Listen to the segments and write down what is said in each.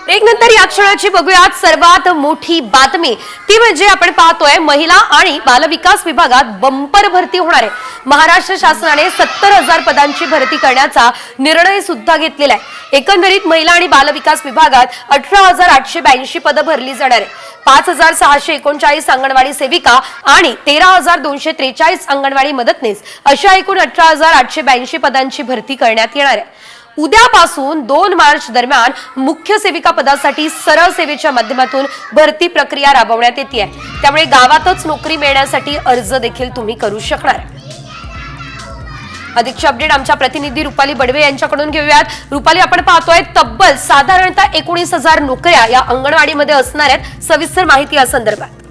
एक नंतर या क्षणाची बघूयात सर्वात मोठी बातमी ती म्हणजे आपण पाहतोय महिला आणि बालविकास विभागात बंपर भरती होणार आहे। महाराष्ट्र शासनाने 70,000 पदांची भरती करण्याचा निर्णय सुद्धा घेतलेला आहे। एकंदरीत महिला आणि बालविकास विभागात 18,882 पदं भरली जाणार आहे। 5,639 अंगणवाडी सेविका आणि 13,243 अंगणवाडी मदतनीस अशा एकूण 18,882 पदांची भरती करण्यात येणार आहे। उद्यापासून 2 मार्च दरम्यान मुख्य सेविका पदासाठी सरळ सेवेच्या माध्यमातून भरती प्रक्रिया राबवण्यात येते। त्यामुळे गावातच नोकरी मिळण्यासाठी अर्ज देखील तुम्ही करू शकणार। अधिकचे अपडेट आमच्या प्रतिनिधी रुपाली बडवे यांच्याकडून घेऊयात। रुपाली, आपण पाहतोय तब्बल साधारणतः 19,000 नोकऱ्या या अंगणवाडीमध्ये असणार आहेत। सविस्तर माहिती या संदर्भात।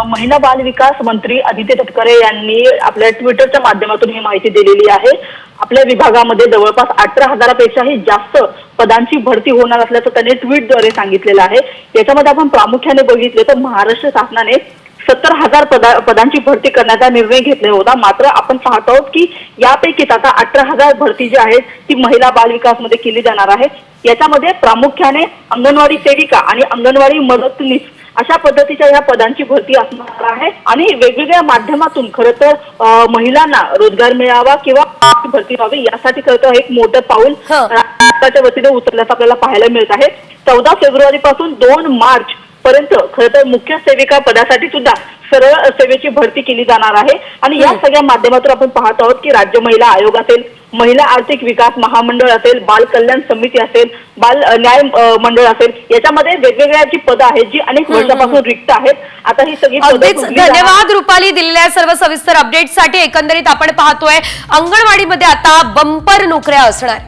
महिला बाल विकास मंत्री आदित्य तटकरे यांनी आपल्या ट्विटरच्या माध्यमातून ही माहिती दिलेली आहे। आपल्या विभागामध्ये जवळपास 18,000पेक्षाही जास्त पदांची भरती होणार असल्याचं त्यांनी ट्विटद्वारे सांगितलेलं आहे। याच्यामध्ये आपण प्रामुख्याने बघितले तर महाराष्ट्र शासनाने 70,000 पदांची भरती करण्याचा निर्णय घेतला होता। मात्र आपण पाहत आहोत की यापैकीच आता 18,000 भरती जी आहे ती महिला बाल विकास मध्ये केली जाणार आहे। याच्यामध्ये प्रामुख्याने अंगणवाडी सेविका आणि अंगणवाडी मदतनीस अशा पद्धतीच्या या पदांची भरती असणार आहे आणि वेगवेगळ्या माध्यमातून खरं तर महिलांना रोजगार मिळावा किंवा भरती व्हावी यासाठी खरं तर एक मोठं पाऊल राष्ट्राच्या वतीने उचलल्याचं आपल्याला पाहायला मिळत आहे। 14 फेब्रुवारी पासून 2 मार्च पर्यंत खरं तर मुख्य सेविका पदासाठी सुद्धा सरळ सेवेची भरती केली जाणार आहे। आणि या सगळ्या माध्यमातून आपण पाहत आहोत की राज्य महिला आयोग असेल, महिला आर्थिक विकास महामंडळ असेल, बाल कल्याण समिती असेल, बाल न्याय मंडळ असेल, याच्यामध्ये वेगवेगळ्या जी पदं आहेत जी अनेक वर्षापासून रिक्त आहेत। आता ही सगळी पदं धन्यवाद रुपाली दिलेल्या सर्व सविस्तर अपडेटसाठी। एकंदरीत आपण पाहतोय अंगणवाडीमध्ये आता बंपर नोकऱ्या असणार।